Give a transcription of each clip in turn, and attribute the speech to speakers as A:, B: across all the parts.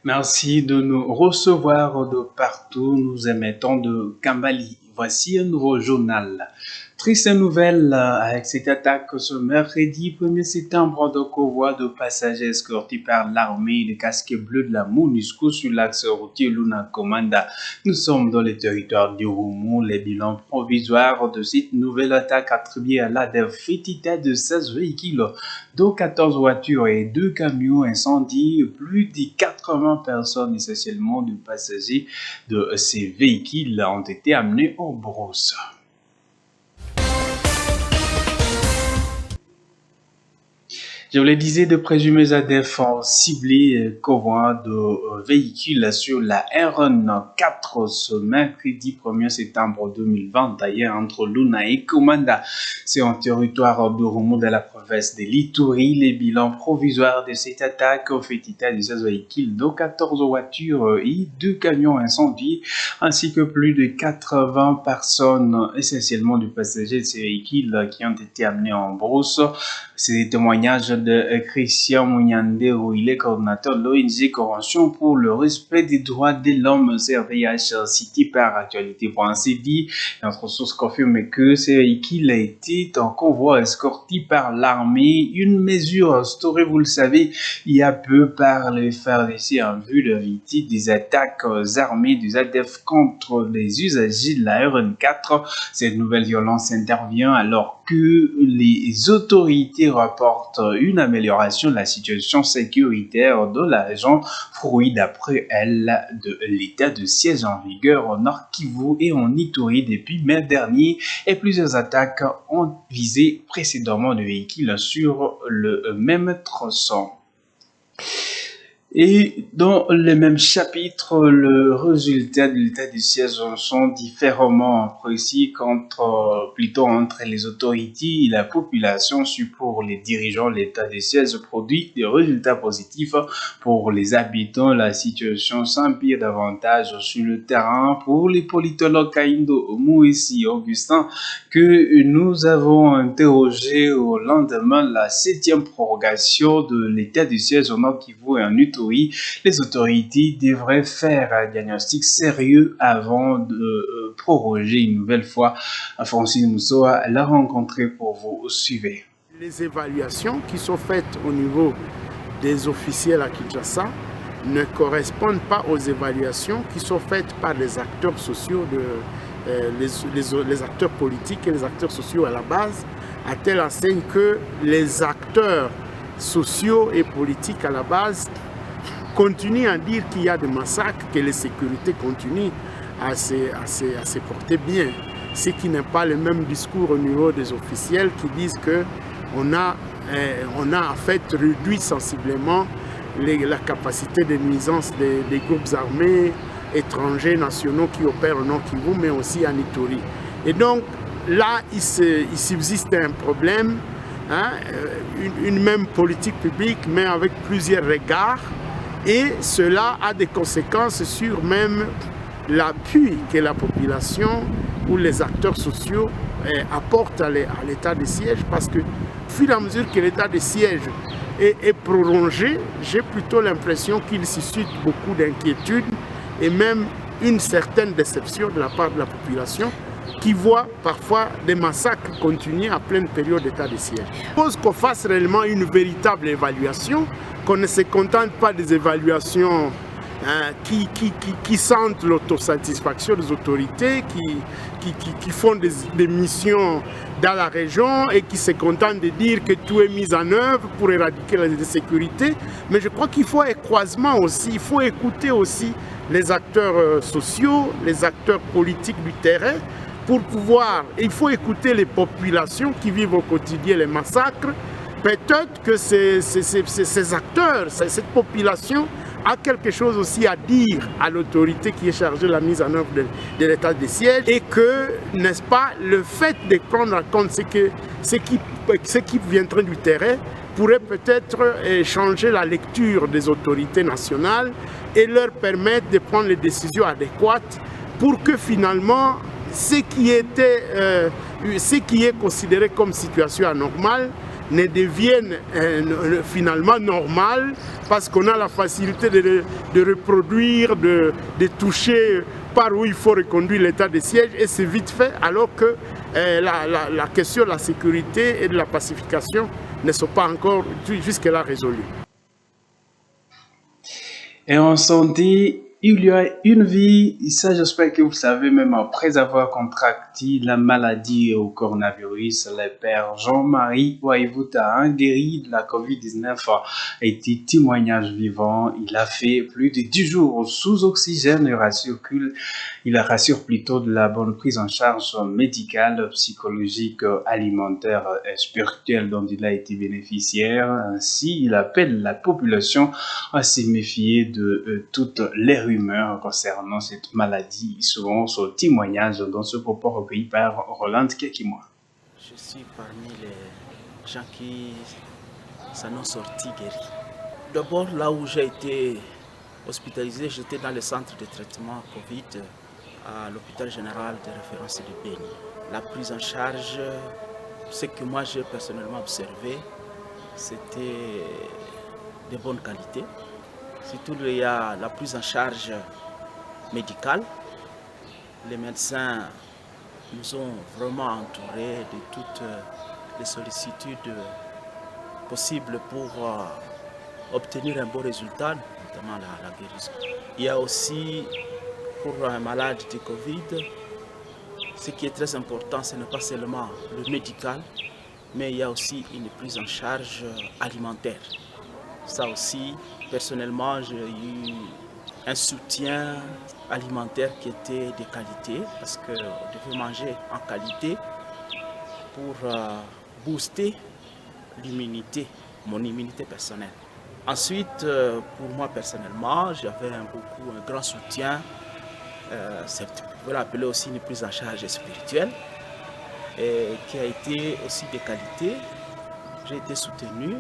A: Merci de nous recevoir de partout. Nous émettons de Kambali. Voici un nouveau journal. Triste nouvelle avec cette attaque ce mercredi 1er septembre de convoi de passagers escortés par l'armée des casques bleus de la MONUSCO sur l'axe routier Luna Komanda. Nous sommes dans le territoire du Roumou. Les bilans provisoires de cette nouvelle attaque attribuée à l'ADF fait état de 16 véhicules, dont 14 voitures et 2 camions incendiés. Plus de 80 personnes, essentiellement de passagers de ces véhicules, ont été amenés en brousse. Je vous le disais, de présumés ADF ont ciblé convoi de véhicules sur la RN4 ce mercredi 1er septembre 2020, d'ailleurs entre Luna et Komanda. C'est un territoire de Roumou de la province de l'Ituri. Les bilans provisoires de cette attaque ont fait état de 16 véhicules, dont 14 voitures et 2 camions incendiés, ainsi que plus de 80 personnes, essentiellement des passagers de ces véhicules, qui ont été amenés en brousse. C'est des témoignages de Christian Mouniandero, il est coordinateur de l'ONG Convention pour le respect des droits de l'homme, CRDH, cité par Actualité.cd. Notre source confirme que ce véhicule a été en convoi escorté par l'armée, une mesure instaurée, vous le savez, il y a peu par les FARDC en vue d'éviter des attaques armées des ADF contre les usagers de la RN4. Cette nouvelle violence intervient alors que les autorités rapportent une amélioration de la situation sécuritaire de la région, fruit d'après elles de l'état de siège en vigueur au Nord Kivu et en Ituri depuis mai dernier, et plusieurs attaques ont visé précédemment des véhicules sur le même tronçon. Et dans le même chapitre, le résultat de l'état du siège sont différemment appréciés entre les autorités et la population. Pour les dirigeants, l'état du siège produit des résultats positifs. Pour les habitants, la situation s'empire davantage sur le terrain. Pour les politologues Kaindo Mouissi Augustin, que nous avons interrogé au lendemain de la 7e prorogation de l'état du siège au Nord Kivu et en Ituri, les autorités devraient faire un diagnostic sérieux avant de proroger une nouvelle fois. Francine Moussoa l'a rencontré pour vous. Suivez.
B: Les évaluations qui sont faites au niveau des officiels à Kinshasa ne correspondent pas aux évaluations qui sont faites par les acteurs sociaux, les acteurs politiques et les acteurs sociaux à la base, à telle enseigne que les acteurs sociaux et politiques à la base continue à dire qu'il y a des massacres, que les sécurités continuent à se porter bien. Ce qui n'est pas le même discours au niveau des officiels qui disent qu'on a en fait réduit sensiblement la capacité de nuisance des groupes armés étrangers, nationaux qui opèrent au Nord Kivu, mais aussi en Ituri. Et donc là, il subsiste un problème, une même politique publique, mais avec plusieurs regards. Et cela a des conséquences sur même l'appui que la population ou les acteurs sociaux apportent à l'état de siège, parce que au fur et à mesure que l'état de siège est prolongé, j'ai plutôt l'impression qu'il suscite beaucoup d'inquiétude et même une certaine déception de la part de la population qui voit parfois des massacres continuer à pleine période d'état de siège. Je suppose qu'on fasse réellement une véritable évaluation, qu'on ne se contente pas des évaluations qui sentent l'autosatisfaction des autorités, qui font des missions dans la région et qui se contentent de dire que tout est mis en œuvre pour éradiquer l'insécurité. Mais je crois qu'il faut un croisement aussi, il faut écouter aussi les acteurs sociaux, les acteurs politiques du terrain, pour pouvoir, il faut écouter les populations qui vivent au quotidien les massacres. Peut-être que ces acteurs, cette population a quelque chose aussi à dire à l'autorité qui est chargée de la mise en œuvre de l'état de siège, et que, n'est-ce pas, le fait de prendre en compte ce qui viendrait du terrain pourrait peut-être changer la lecture des autorités nationales et leur permettre de prendre les décisions adéquates pour que finalement ce qui est considéré comme situation anormale ne devienne finalement normale, parce qu'on a la facilité de reproduire, de toucher par où il faut reconduire l'état de siège, et c'est vite fait, alors que la question de la sécurité et de la pacification ne sont pas encore jusque-là résolues.
A: Et en santé, il y a une vie, ça j'espère que vous savez, même après avoir contracté la maladie au coronavirus, le père Jean-Marie Ouaïvouta, un guéri de la COVID-19, a été témoignage vivant. Il a fait plus de 10 jours sous oxygène. Il rassure plutôt de la bonne prise en charge médicale, psychologique, alimentaire et spirituelle dont il a été bénéficiaire. Ainsi, il appelle la population à se méfier de toutes les rumeurs concernant cette maladie. Souvent, son témoignage dans ce propos recueilli par Roland Kekimoa.
C: Je suis parmi les gens qui s'en ont sortis guéris. D'abord, là où j'ai été hospitalisé, j'étais dans le centre de traitement Covid à l'hôpital général de référence de Béni. La prise en charge, ce que moi j'ai personnellement observé, c'était de bonne qualité. Surtout, il y a la prise en charge médicale. Les médecins nous ont vraiment entourés de toutes les sollicitudes possibles pour obtenir un bon résultat, notamment la guérison. Il y a aussi, pour un malade de Covid, ce qui est très important, ce n'est pas seulement le médical, mais il y a aussi une prise en charge alimentaire. Ça aussi, personnellement, j'ai eu un soutien alimentaire qui était de qualité, parce qu'on devait manger en qualité pour booster l'immunité, mon immunité personnelle. Ensuite, pour moi personnellement, j'avais un grand soutien, on peut l'appeler aussi une prise en charge spirituelle, qui a été aussi de qualité. J'ai été soutenu.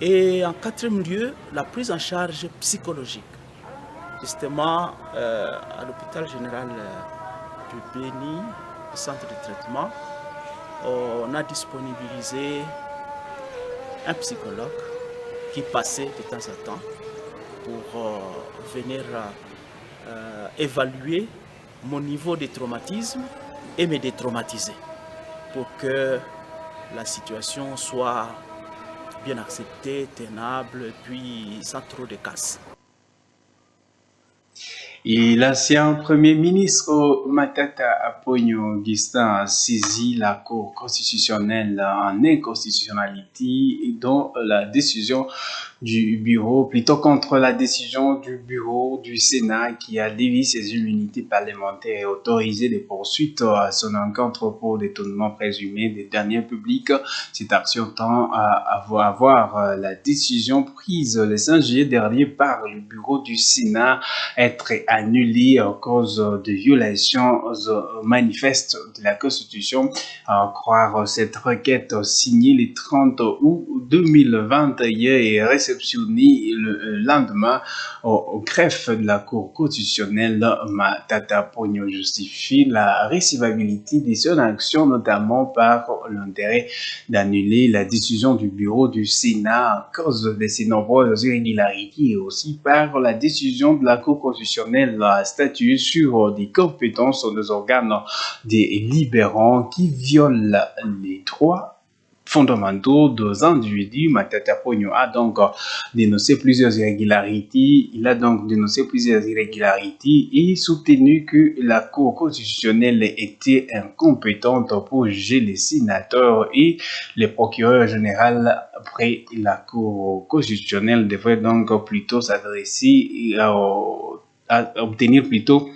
C: Et en quatrième lieu, la prise en charge psychologique. Justement, à l'hôpital général de Béni, le centre de traitement, on a disponibilisé un psychologue qui passait de temps en temps pour venir évaluer mon niveau de traumatisme et me détraumatiser pour que la situation soit bien accepté, tenable, puis sans trop de casse.
A: Et l'ancien Premier ministre Matata Aponyo Augustin a saisi la Cour constitutionnelle en inconstitutionnalité dont la décision du bureau, plutôt contre la décision du bureau du Sénat qui a lévi ses immunités parlementaires et autorisé des poursuites à son encontre pour détournement présumé des deniers publics. Cette action tend à voir la décision prise le 5 juillet dernier par le bureau du Sénat être annulée à cause de violations manifestes de la Constitution. À croire cette requête signée le 30 août 2021 et réceptionnée le lendemain au greffe de la Cour constitutionnelle, Matata Aponyo justifie la recevabilité de son action, notamment par l'intérêt d'annuler la décision du bureau du Sénat à cause de ses nombreuses irrégularités et aussi par la décision de la Cour constitutionnelle à statuer sur des compétences des organes délibérants qui violent les droits fondamentaux des individus. Matata Aponyo a donc dénoncé plusieurs irrégularités. Il a donc dénoncé plusieurs irrégularités et soutenu que la Cour constitutionnelle était incompétente pour juger les sénateurs et les procureurs généraux. Après, la Cour constitutionnelle devrait donc plutôt s'adresser à obtenir plutôt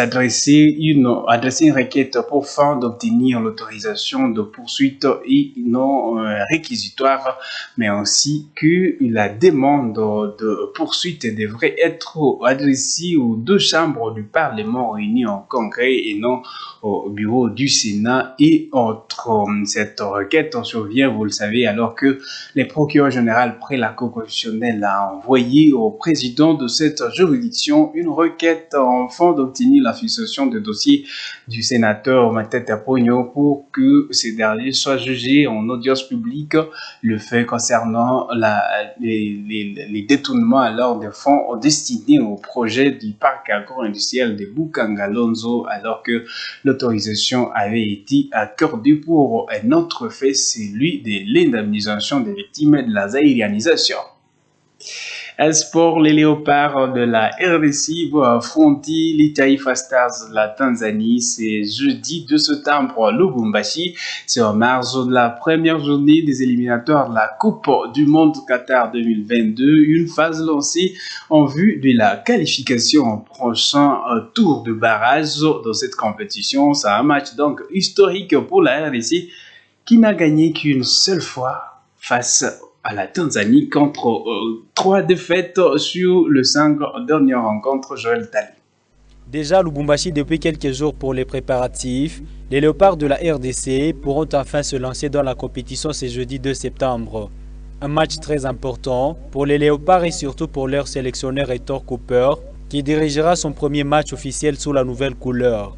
A: adresser une requête pour fin d'obtenir l'autorisation de poursuite et non réquisitoire, mais aussi que la demande de poursuite devrait être adressée aux deux chambres du Parlement réunies en congrès et non au bureau du Sénat. Et autre, cette requête survient, vous le savez, alors que les procureurs généraux près la Cour constitutionnelle a envoyé au président de cette juridiction une requête en fin d'obtenir obtenir la fixation de dossier du sénateur Matata Pogno pour que ces derniers soient jugés en audience publique. Le fait concernant les détournements alors de fonds destinés au projet du parc agro-industriel de Bukangalonzo, alors que l'autorisation avait été accordée pour un autre fait, celui de l'indemnisation des victimes de la zaïrianisation. Sport, les léopards de la RDC vont affronter les Taifa Stars de la Tanzanie. C'est jeudi 2 septembre à Lubumbashi. C'est en marge de la première journée des éliminatoires de la Coupe du Monde Qatar 2022. Une phase lancée en vue de la qualification au prochain tour de barrage dans cette compétition. C'est un match donc historique pour la RDC qui n'a gagné qu'une seule fois face à la Tanzanie contre 3 défaites sur les 5 dernières rencontres. Joël Tali.
D: Déjà à Lubumbashi depuis quelques jours pour les préparatifs, les léopards de la RDC pourront enfin se lancer dans la compétition ce jeudi 2 septembre. Un match très important pour les léopards et surtout pour leur sélectionneur Hector Cooper qui dirigera son premier match officiel sous la nouvelle couleur.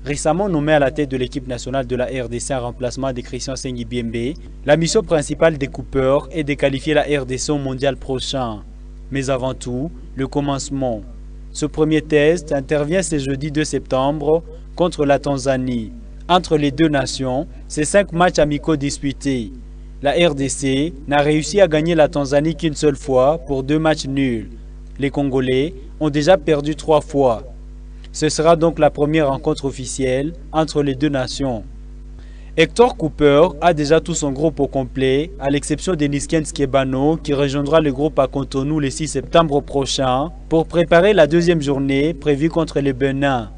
D: Récemment nommé à la tête de l'équipe nationale de la RDC en remplacement de Christian Sengi Biembe, la mission principale des Cooper est de qualifier la RDC au mondial prochain. Mais avant tout, le commencement. Ce premier test intervient ce jeudi 2 septembre contre la Tanzanie. Entre les deux nations, c'est 5 matchs amicaux disputés. La RDC n'a réussi à gagner la Tanzanie qu'une seule fois pour 2 matchs nuls. Les Congolais ont déjà perdu 3 fois. Ce sera donc la première rencontre officielle entre les deux nations. Hector Cooper a déjà tout son groupe au complet, à l'exception de Nisken Skebano qui rejoindra le groupe à Cotonou le 6 septembre prochain pour préparer la deuxième journée prévue contre le Bénin.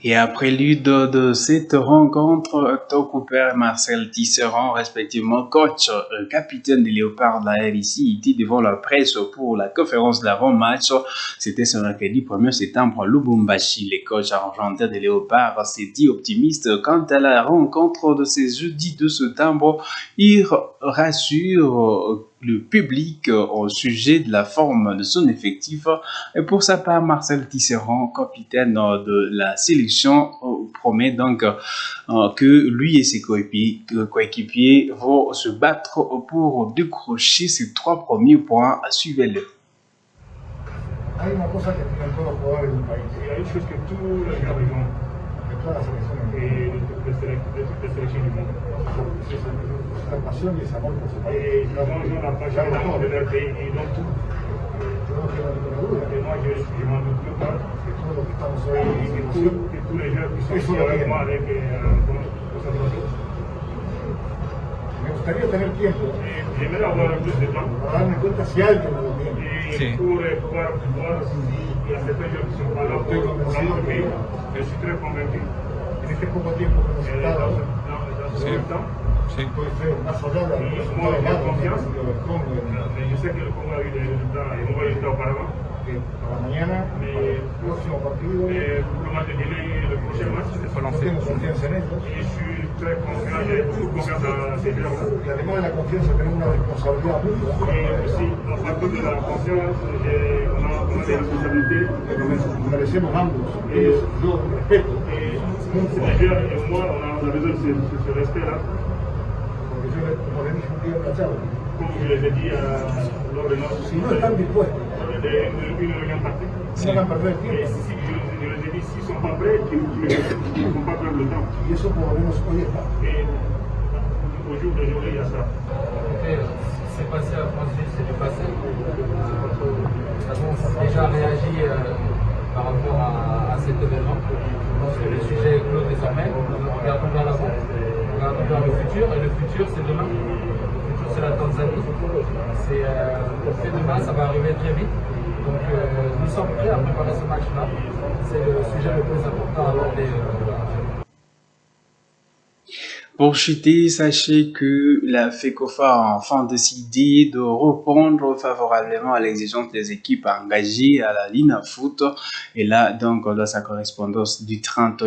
A: Et à prélude de cette rencontre, Hector Cooper et Marcel Tisserand, respectivement coach et capitaine des Léopards de la RDC, étaient devant la presse pour la conférence d'avant-match. C'était ce mercredi 1er septembre à Lubumbashi. Les coachs argentins des Léopards s'est dit optimistes quant à la rencontre de ce jeudi 2 septembre. Ils rassurent le public au sujet de la forme de son effectif. Et pour sa part, Marcel Tisserand, capitaine de la sélection, promet donc que lui et ses coéquipiers vont se battre pour décrocher ces 3 premiers points. Suivez-le.
E: Hay una cosa que tienen todos los jugadores del país. Y hay hecho es que tú la región de todas las selecciones de selección du monde. Esa pasión y ese amor por su país. Vraiment, la passion de leur pays et dans tout. Yo no tengo ninguna duda. Et moi, je m'en doute pas. Que todos los que estamos hoy que tous les joueurs qui sont ici avec moi avec concentration. Me gustaría tener tiempo. J'aimerais avoir plus de temps. Para darme cuenta si alguien me lo tiene. Sí. Pour pouvoir y a certains gens qui sont pas là pour notre pays. Je suis très convaincu. En este poco tiempo que hemos estado, dans ce temps, puede ser más allá de la confianza del Congo. Yo sé que el Congo ha habido un buen résultat auparavant. Para mañana, el próximo partido, le match de Guinée, le prochain match, tenemos confianza en ellos. Y je suis très confiant, j'ai beaucoup confiance en ces joueurs-là. Y además de la confianza, tenemos una responsabilidad mutua. Et aussi, en partant de la confiance, on a des responsabilités. Nos merecemos ambos. Et yo respeto. Et les joueurs et moi, on a besoin de ce respect-là. Porque yo, como le dije un día en la charla, como je les ai dit lors de notre... Si no están dispuestos, une réunion partie. Si no van a perder el tiempo. Si, je les ai dit, s'ils ne sont pas prêts, qu'ils ne vont pas perdre le temps. Y eso por lo menos hoy está. Et au jour d'aujourd'hui, il y a ça.
F: C'est passé à France-Suisse, c'est du passé. On a déjà réagi par rapport à cet événement. Je pense que le sujet est clos désormais. Regardons vers l'avant, regardons vers le futur. Et le futur, c'est demain. Le futur, c'est la Tanzanie. C'est demain, ça va arriver très vite. Donc nous sommes prêts à préparer ce match-là. C'est le sujet le plus important à aborder.
A: Pour chuter, sachez que la FECOFA a enfin décidé de répondre favorablement à l'exigence des équipes engagées à la Lina Foot. Et là, donc, dans sa correspondance du 30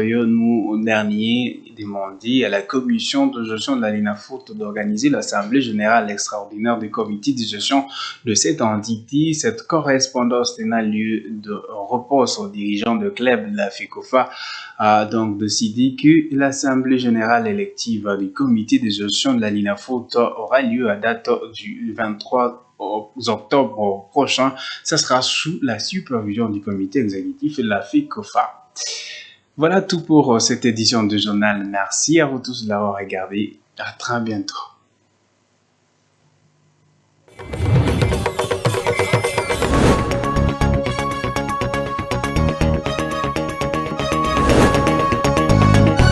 A: dernier, demandé à la commission de gestion de la LINAFOOT d'organiser l'Assemblée générale extraordinaire du comité de gestion de cette entité. Cette correspondance tenant lieu de repose aux dirigeants de club de la FECOFA a donc décidé que l'Assemblée générale élective du comité de gestion de la LINAFOOT aura lieu à date du 23 octobre prochain. Ça sera sous la supervision du comité exécutif de la FECOFA. Voilà tout pour cette édition du journal. Merci à vous tous de l'avoir regardé. À très bientôt.